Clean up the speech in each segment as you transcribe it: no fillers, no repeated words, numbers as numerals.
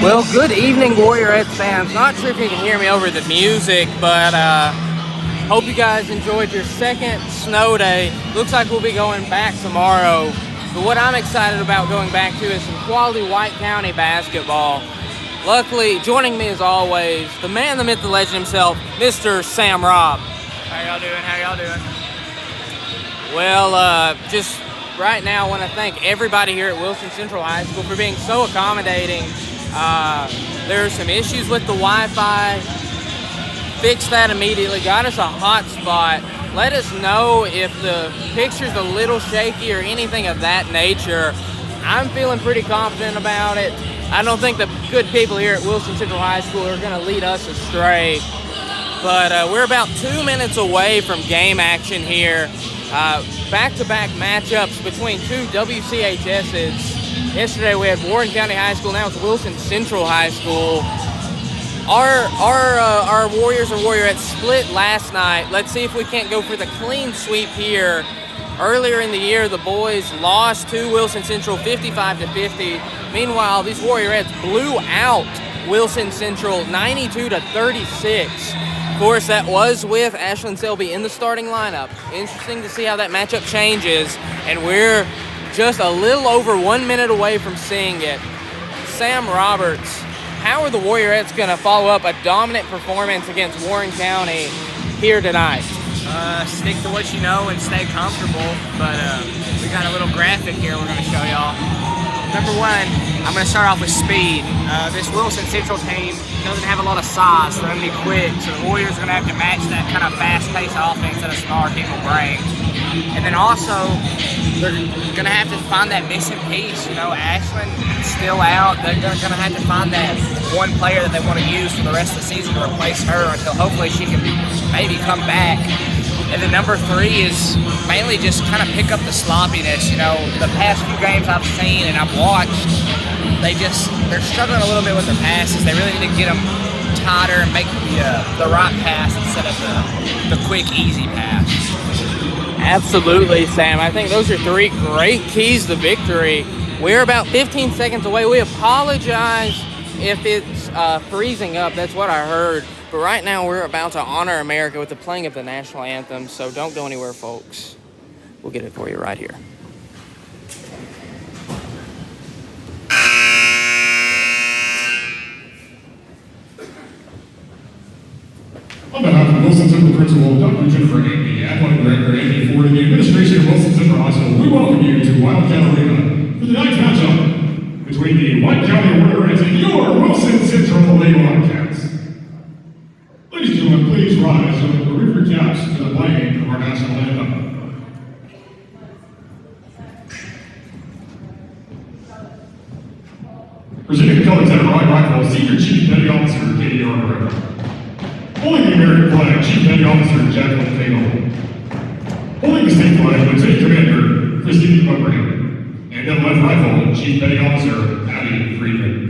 Well, good evening, Warriorettes fans. Not sure if you can hear me over the music, but hope you guys enjoyed your second snow day. Looks like we'll be going back tomorrow. But what I'm excited about going back to is some quality White County basketball. Luckily, joining me as always, the man, the myth, the legend himself, Mr. Sam Robb. How y'all doing? Well, just right now I want to thank everybody here at Wilson Central High School for being so accommodating. There are some issues with the Wi-Fi. Fixed that immediately. Got us a hotspot. Let us know if the picture's a little shaky or anything of that nature. I'm feeling pretty confident about it. I don't think the good people here at Wilson Central High School are going to lead us astray. But we're about 2 minutes away from game action here. Back-to-back matchups between two WCHSs. Yesterday we had Warren County High School, now it's Wilson Central High School. Our Warriors and Warriorettes split last night. Let's see if we can't go for the clean sweep here. Earlier in the year, the boys lost to Wilson Central 55-50. Meanwhile, these Warriorettes blew out Wilson Central 92-36. Of course, that was with Ashlyn Selby in the starting lineup. Interesting to see how that matchup changes, and we're just a little over 1 minute away from seeing it. Sam Roberts, how are the Warriorettes going to follow up a dominant performance against Warren County here tonight? Stick to what you know and stay comfortable, but we got a little graphic here we're going to show y'all. Number one, I'm going to start off with speed. This Wilson Central team doesn't have a lot of size, so they're going to be quick, so the Warriors are going to have to match that kind of fast-paced offense that a smaller team will bring. And then also, they're going to have to find that missing piece. You know, Ashlyn still out. They're going to have to find that one player that they want to use for the rest of the season to replace her until hopefully she can maybe come back. And then number three is mainly just kind of pick up the sloppiness. You know, the past few games I've seen and I've watched, they're struggling a little bit with their passes. They really need to get them tighter and make the right pass instead of the quick, easy pass. Absolutely, Sam. I think those are three great keys to victory. We're about 15 seconds away. We apologize if it's freezing up. That's what I heard. But right now we're about to honor America with the playing of the national anthem, so don't go anywhere, folks. We'll get it for you right here. On behalf of Wilson Central Principal Dr. Jennifer Amy, Athletic Director Amy Ford, and the administration of Wilson Central High School, we welcome you to Wildcat Arena for tonight's matchup between the White County Warriorettes and your Wilson Central Wildcats. Ladies and gentlemen, please rise and remove your caps to the playing of our national anthem. Presenting the colors at right rifle, Senior Chief Petty Officer Katie Armorer. Holding the American flag, Chief Petty Officer Jacqueline Tagle. Holding the state flag, Lieutenant Commander Christine Buckram. And then left rifle, Chief Petty Officer Abby Friedman.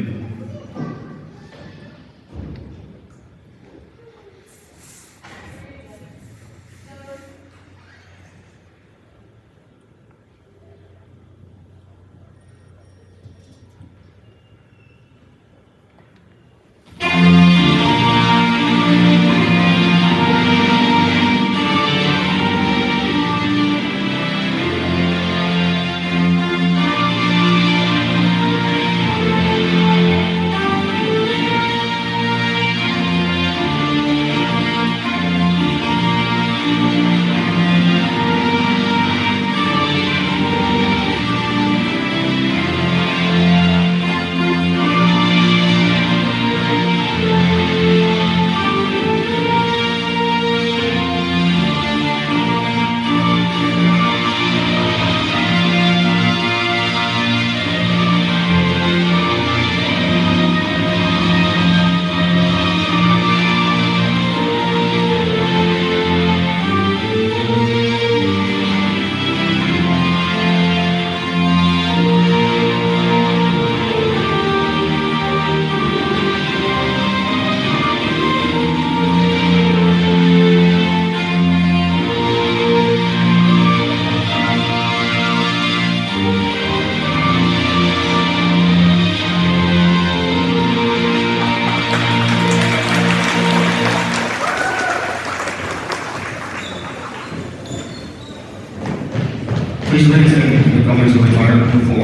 Please raise the colors and retire to the floor.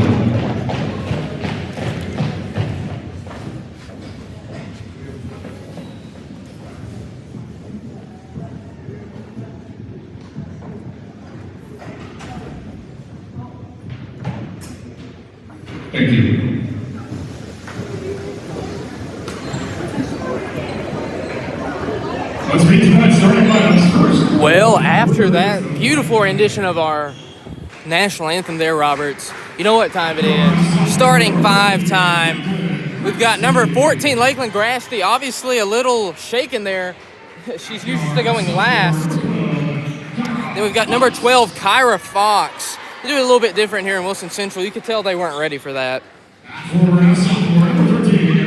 Thank you. Let's meet tonight's starting lineups first. Well, after that beautiful rendition of our national anthem there, Roberts, you know what time it is. Starting 5 time. We've got number 14, Lakeland Grasty, obviously a little shaken there. She's used to going last. Then we've got number 12, Kyra Fox. They do it a little bit different here in Wilson Central. You could tell they weren't ready for that.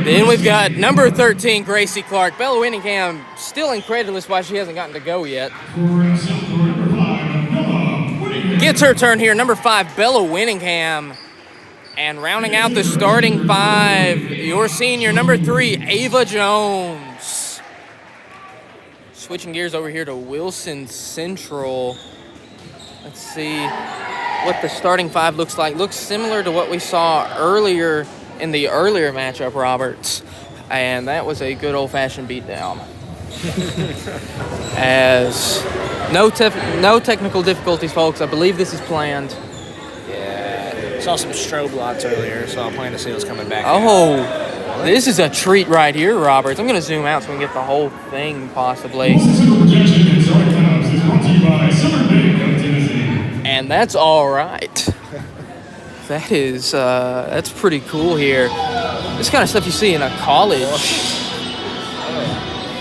Then we've got number 13, Gracie Clark. Bella Winningham still incredulous why she hasn't gotten to go yet. Gets her turn here, number 5, Bella Winningham. And rounding out the starting 5, your senior, number 3, Ava Jones. Switching gears over here to Wilson Central. Let's see what the starting 5 looks like. Looks similar to what we saw earlier in the earlier matchup, Roberts. And that was a good old-fashioned beatdown. As no technical difficulties, folks. I believe this is planned. Yeah. Saw some strobe lights earlier, so I'm planning to see what's coming back. Oh, this is a treat right here, Roberts. I'm going to zoom out so we can get the whole thing, possibly. And that's all right. That is, that's pretty cool here. This kind of stuff you see in a college.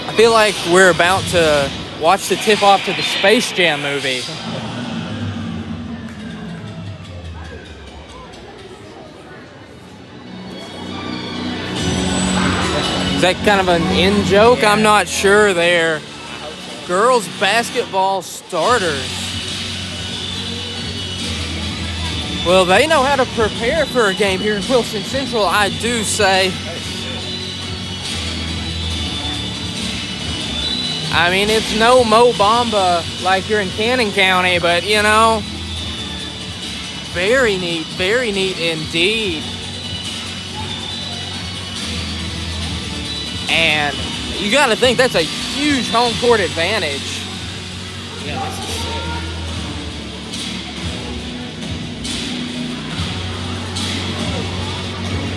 I feel like we're about to watch the tip-off to the Space Jam movie. Is that kind of an in-joke? Yeah. I'm not sure there. Girls basketball starters. Well, they know how to prepare for a game here in Wilson Central, I do say. I mean, it's no Mo Bamba like you're in Cannon County, but, you know, very neat indeed. And you got to think that's a huge home court advantage. Yeah, this is sick.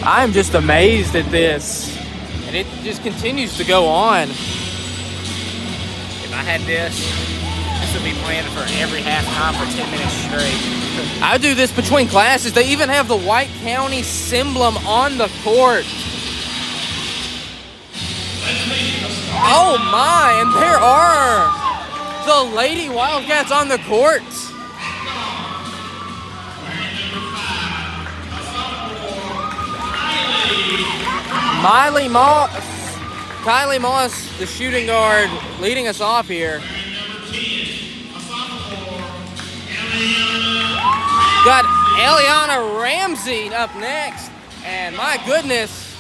I'm just amazed at this. And it just continues to go on. If I had this would be planned for every halftime for 10 minutes straight. I do this between classes. They even have the White County emblem on the court. Oh my, and there are the Lady Wildcats on the court. Kylie Moss, the shooting guard, leading us off here. Got Eliana Ramsey up next. And my goodness,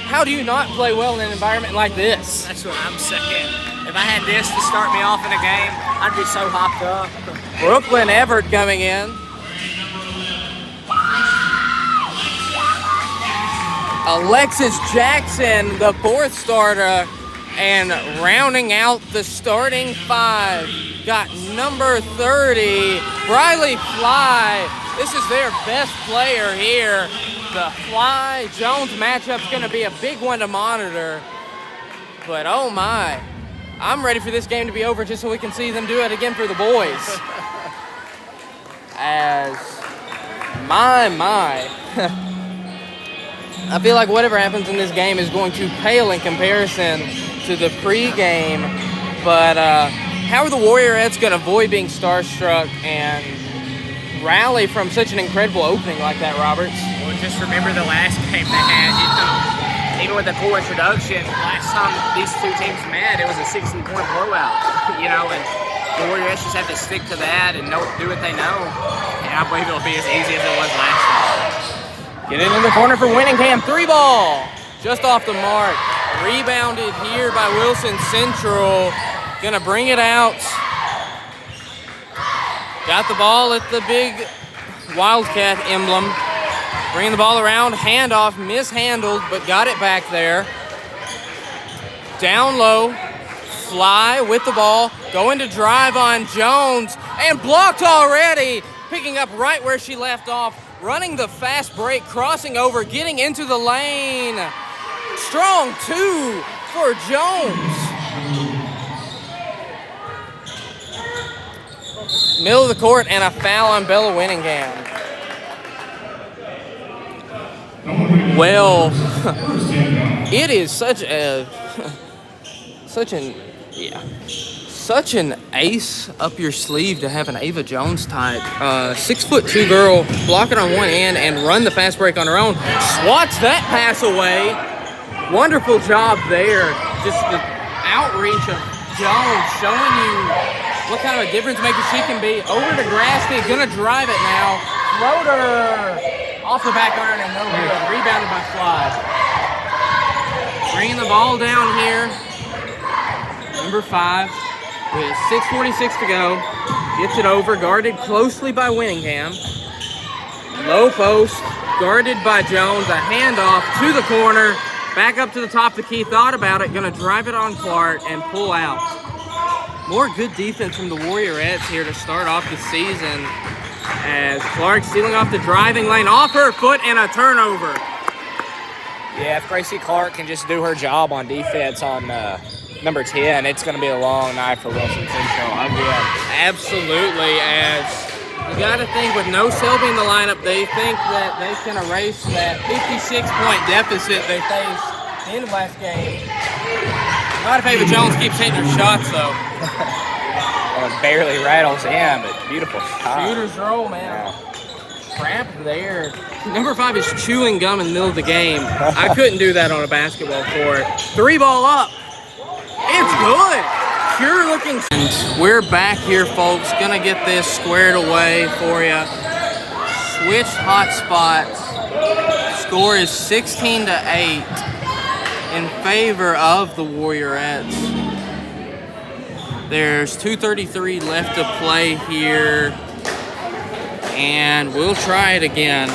how do you not play well in an environment like this? That's what I'm saying. If I had this to start me off in a game, I'd be so hopped up. Brooklyn Everett coming in. Alexis Jackson, the 4th starter, and rounding out the starting 5, got number 30, Briley Fly. This is their best player here. The Fly-Jones matchup's going to be a big one to monitor. But oh my, I'm ready for this game to be over just so we can see them do it again for the boys. As my. I feel like whatever happens in this game is going to pale in comparison to the pregame. But how are the Warriorettes going to avoid being starstruck and rally from such an incredible opening like that, Roberts? Well, just remember the last game they had. You know, even with the full introduction, last time these two teams met, it was a 60-point blowout. You know, and the Warriorettes just have to stick to that and do what they know. And I believe it'll be as easy as it was last time. Get it in the corner for Winningham. 3 ball. Just off the mark. Rebounded here by Wilson Central. Gonna bring it out. Got the ball at the big Wildcat emblem. Bringing the ball around, handoff, mishandled, but got it back there. Down low, Fly with the ball, going to drive on Jones, and blocked already. Picking up right where she left off, running the fast break, crossing over, getting into the lane. Strong 2 for Jones. Middle of the court and a foul on Bella Winningham. Well, it is such an ace up your sleeve to have an Ava Jones type 6'2" girl block it on one end and run the fast break on her own. Swats that pass away. Wonderful job there. Just the outreach of Jones showing you what kind of a difference maker she can be. Over to Grassley, gonna drive it now. Floater off the back iron and no good. Rebounded by Fly. Bringing the ball down here. Number 5 with 6:46 to go. Gets it over, guarded closely by Winningham. Low post, guarded by Jones. A handoff to the corner. Back up to the top of the key. Thought about it. Gonna drive it on Clark and pull out. More good defense from the Warriorettes here to start off the season. As Clark stealing off the driving lane, off her foot, and a turnover. Yeah, if Gracie Clark can just do her job on defense on number 10, it's going to be a long night for Wilson Central. Again. Absolutely, as you got to think with no Selby in the lineup, they think that they can erase that 56-point deficit they faced in the last game. Not if Ava Jones keeps hitting her shots, though. Well, it barely rattles in, but beautiful shot. Shooter's roll, man. Crap there. Number 5 is chewing gum in the middle of the game. I couldn't do that on a basketball court. 3 ball up. It's good. Pure looking. And we're back here, folks. Gonna get this squared away for you. Switched hot spots. Score is 16-8 in favor of the Warriorettes. There's 2:33 left to play here. And we'll try it again.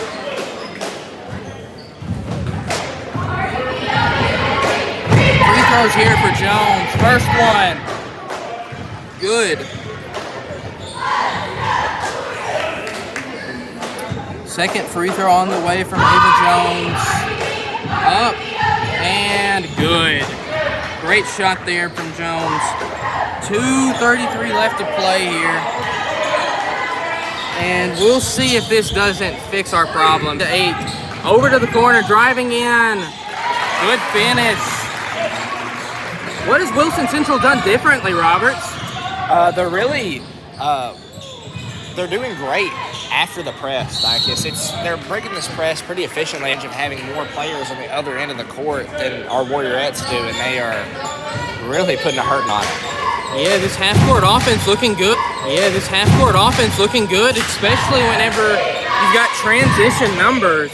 Free throws here for Jones. First one. Good. Second free throw on the way from Ava Jones. Up and good. Great shot there from Jones. 2:33 left to play here. And we'll see if this doesn't fix our problem. 8. Over to the corner, driving in. Good finish. What has Wilson Central done differently, Roberts? They're doing great after the press. They're breaking this press pretty efficiently of having more players on the other end of the court than our Warriorettes do, and they are really putting a hurting on it. Yeah, this half-court offense looking good. Especially whenever you've got transition numbers.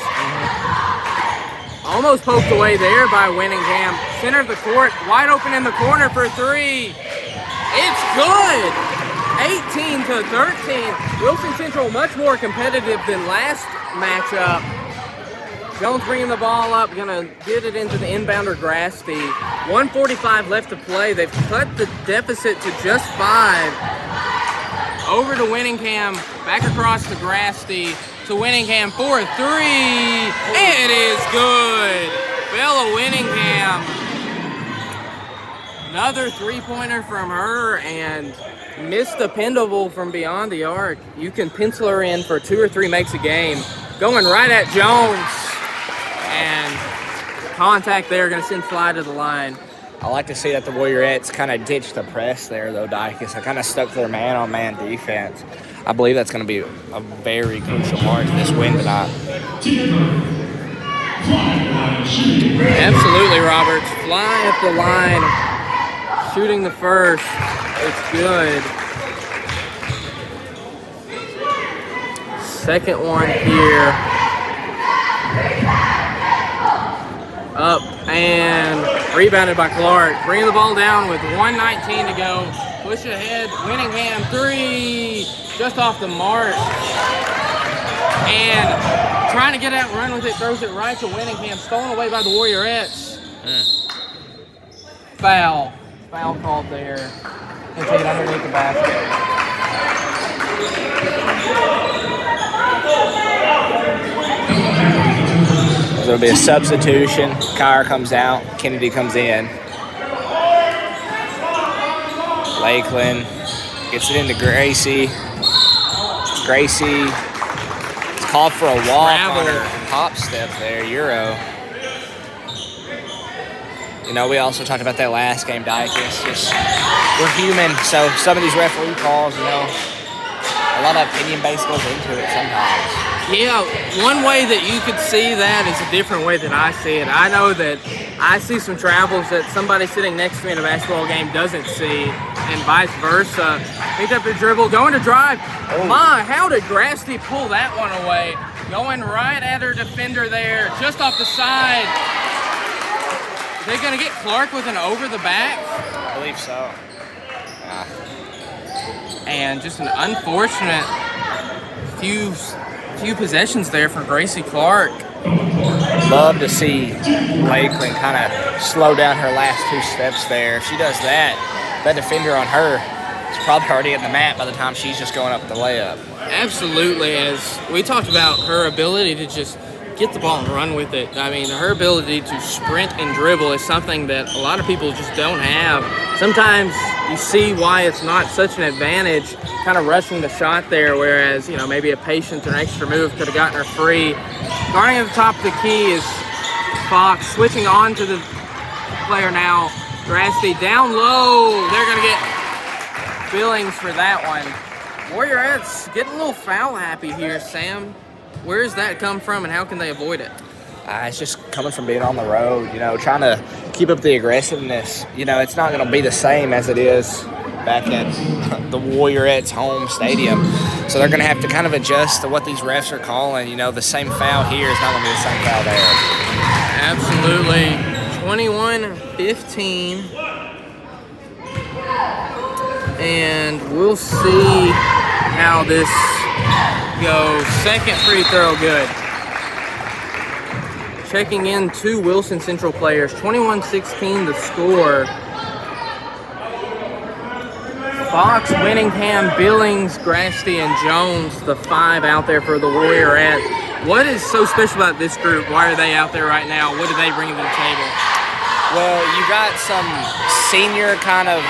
Almost poked away there by Winningham. Center of the court, wide open in the corner for 3. It's good! 18-13. Wilson Central much more competitive than last matchup. Jones bringing the ball up, gonna get it into the inbounder Grassley. 1:45 left to play. They've cut the deficit to just 5. Over to Winningham, back across to Grassley, to Winningham for a 3. It is good. Bella Winningham. Another 3-pointer from her and missed a pendable from beyond the arc. You can pencil her in for 2 or 3 makes a game. Going right at Jones. And contact there, going to send Fly to the line. I like to see that the Warriorettes kind of ditched the press there, though, Dykes. They kind of stuck to their man-on-man defense. I believe that's going to be a very crucial part to this win tonight. Absolutely, Roberts. Fly up the line, shooting the first. It's good. Second one here. Up and Rebounded by Clark. Bringing the ball down with 1:19 to go. Push ahead. Winningham 3. Just off the mark. And trying to get out and run with it. Throws it right to Winningham. Stolen away by the Warriorettes. Foul. Foul called there. And take it underneath the basket. So it'll be a substitution. Kyra comes out. Kennedy comes in. Lakeland gets it into Gracie. Gracie is called for a walk on her hop step there, Euro. You know, we also talked about that last game, Dicus. Just, we're human, so some of these referee calls, you know, a lot of opinion base goes into it sometimes. Yeah, one way that you could see that is a different way that I see it. I know that I see some travels that somebody sitting next to me in a basketball game doesn't see, and vice versa. Picked up the dribble, going to drive. Oh. My, how did Grasty pull that one away? Going right at her defender there, just off the side. They're going to get Clark with an over the back? I believe so. And just an unfortunate few possessions there for Gracie Clark. Love to see Lakeland kind of slow down her last 2 steps there. If she does that, that defender on her is probably already in the mat by the time she's just going up the layup. Absolutely. As we talked about her ability to just get the ball and run with it. I mean, her ability to sprint and dribble is something that a lot of people just don't have. Sometimes you see why it's not such an advantage kind of rushing the shot there, whereas, you know, maybe a patient or an extra move could have gotten her free. Guarding at the top of the key is Fox, switching on to the player now. Grasty down low. They're going to get Billings for that one. Warriorettes getting a little foul happy here, Sam. Where does that come from, and how can they avoid it? It's just coming from being on the road, you know, trying to keep up the aggressiveness. You know, it's not going to be the same as it is back at the Warriorettes' home stadium. So they're going to have to kind of adjust to what these refs are calling. You know, the same foul here is not going to be the same foul there. Absolutely. 21-15. And we'll see how this goes. Second free throw good. Checking in 2 Wilson Central players. 21-16 the score. Fox, Winningham, Billings, Grasty, and Jones, the 5 out there for the Warriorettes. What is so special about this group? Why are they out there right now? What do they bring to the table? Well, you got some senior kind of,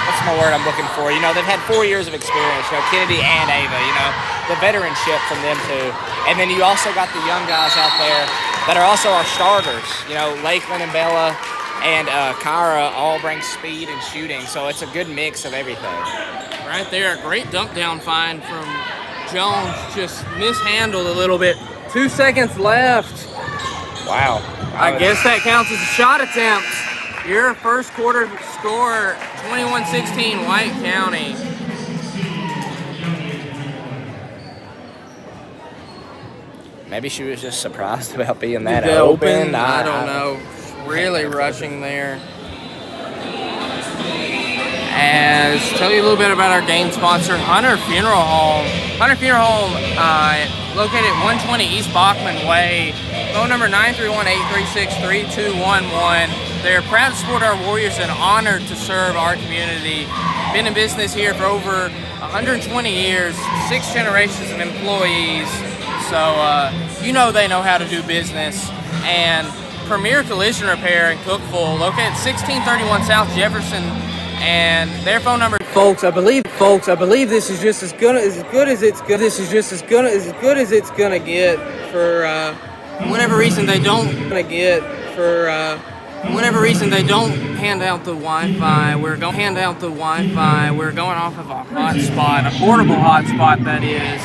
what's my word I'm looking for? You know, they've had 4 years of experience, you know, Kennedy and Ava, you know, the veteranship from them too. And then you also got the young guys out there that are also our starters. You know, Lakeland and Bella and Kyra all bring speed and shooting, so it's a good mix of everything. Right there, a great dunk down find from Jones, just mishandled a little bit. 2 seconds left. Wow. I guess that counts as a shot attempt. Your first quarter score, 21-16, White County. Maybe she was just surprised about being that open. I don't know. Really rushing there. As tell you a little bit about our game sponsor, Hunter Funeral Home. Hunter Funeral Home, located at 120 East Bachman Way. Phone number 931-836-3211. They're proud to support our Warriors and honored to serve our community. Been in business here for over 120 years, 6 generations of employees. So, you know they know how to do business. And Premier Collision Repair in Cookeville, located at 1631 South Jefferson, and their phone number. Folks, I believe this is just as good as it's good. This is just as good as it's gonna get for whatever reason they don't hand out the Wi-Fi. We're going off of a hotspot, a portable hotspot that is.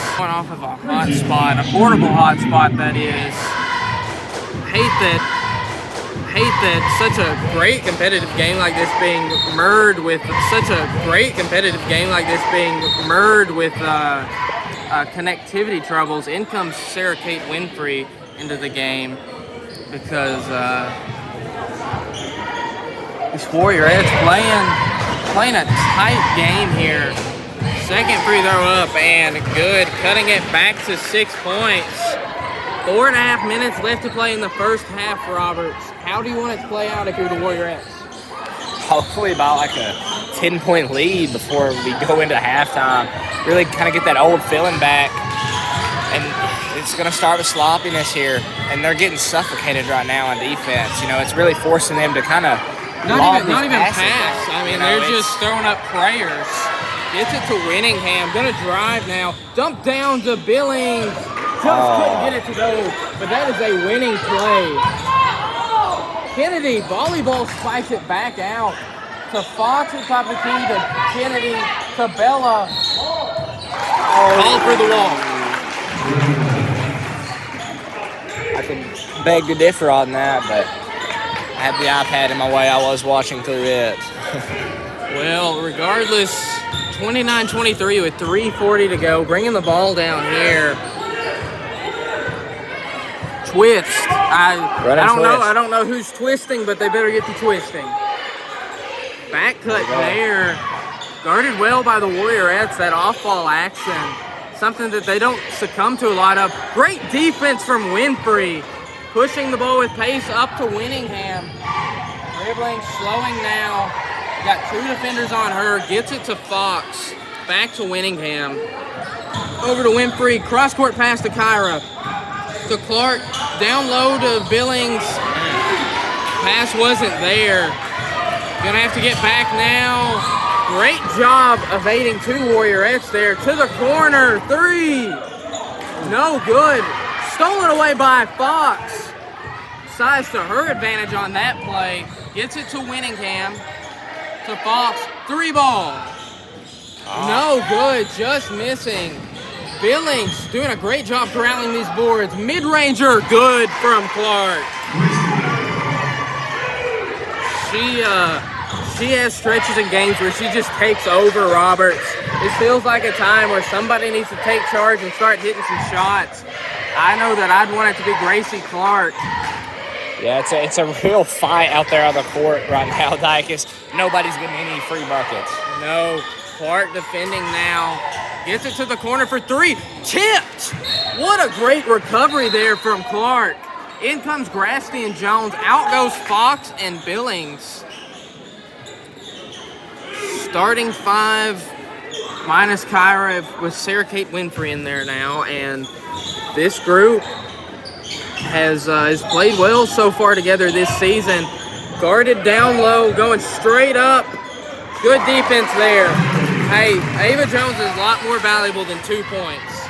Hate that such a great competitive game like this being merged with connectivity troubles. In comes Sarah Kate Winfrey into the game because This Warriorettes playing a tight game here. Second free throw up and good. Cutting it back to 6 points. 4.5 minutes left to play in the first half, Roberts. How do you want it to play out if you're the Warriorettes? Hopefully about like a 10-point lead before we go into halftime. Really kind of get that old feeling back. And it's going to start with sloppiness here. And they're getting suffocated right now on defense. You know, it's really forcing them to kind of not even pass. I mean, they're just throwing up prayers. Gets it to Winningham. Gonna drive now. Dump down to Billings. Just couldn't get it to go. But that is a winning play. Kennedy, volleyball spikes it back out to Fox at top of the key, to Kennedy, to Bella. Call for the wall. I can beg to differ on that, but I had the iPad in my way. I was watching through it. Well, regardless, 29-23 with 3:40 to go. Bringing the ball down here. Twist. I don't know who's twisting, but they better get to twisting. Back cut there. Guarded well by the Warriorettes, that off-ball action. Something that they don't succumb to a lot of. Great defense from Winfrey. Pushing the ball with pace up to Winningham. Dribbling, slowing now. Got 2 defenders on her. Gets it to Fox. Back to Winningham. Over to Winfrey. Cross-court pass to Kyra. To Clark. Down low to Billings. Pass wasn't there. Gonna have to get back now. Great job evading 2 Warriorettes there. To the corner. 3. No good. Stolen away by Fox. Size to her advantage on that play. Gets it to Winningham. To Fox. 3 ball. No good. Just missing. Billings doing a great job corralling these boards. Mid-ranger. Good from Clark. She has stretches in games where she just takes over, Roberts. It feels like a time where somebody needs to take charge and start hitting some shots. I know that I'd want it to be Gracie Clark. Yeah, it's a real fight out there on the court right now, Dykes. Nobody's getting any free buckets. No. Clark defending now. Gets it to the corner for 3. Tipped! What a great recovery there from Clark. In comes Grasty and Jones. Out goes Fox and Billings. Starting 5 minus Kyra with Sarah Kate Winfrey in there now. And this group has played well so far together this season. Guarded down low, going straight up. Good defense there. Hey, Ava Jones is a lot more valuable than 2 points.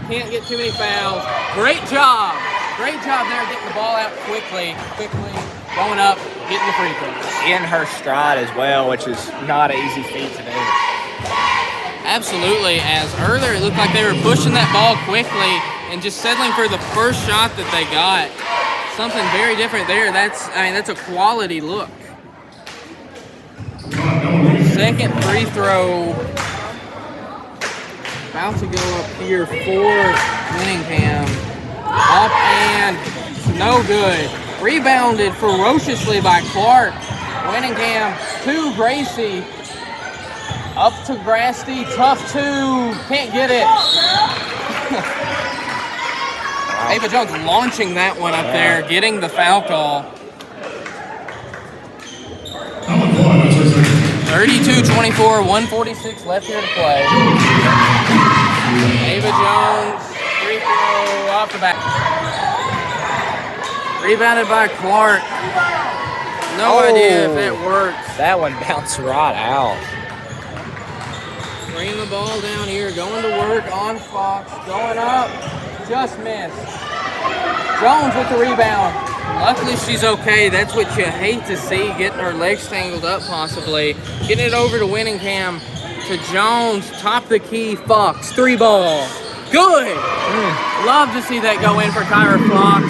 Can't get too many fouls. Great job. Great job there getting the ball out quickly, going up, getting the free throws. In her stride as well, which is not an easy feat to do. Absolutely, as earlier it looked like they were pushing that ball quickly and just settling for the first shot that they got. Something very different there. That's a quality look. Second free throw. About to go up here for Winningham. Up and no good. Rebounded ferociously by Clark. Winningham to Gracie. Up to Grasty. Tough 2. Can't get it. Ava Jones launching that one up there, getting the foul call. 32-24, 146 left here to play. Ava Jones, free throw off the back. Rebounded by Clark. No idea if that works. That one bounced right out. Bringing the ball down here, going to work on Fox, going up, just missed. Jones with the rebound. Luckily she's okay. That's what you hate to see, getting her legs tangled up possibly. Getting it over to Winningham, to Jones, top of the key, Fox, 3 ball. Good! Love to see that go in for Kyra Fox.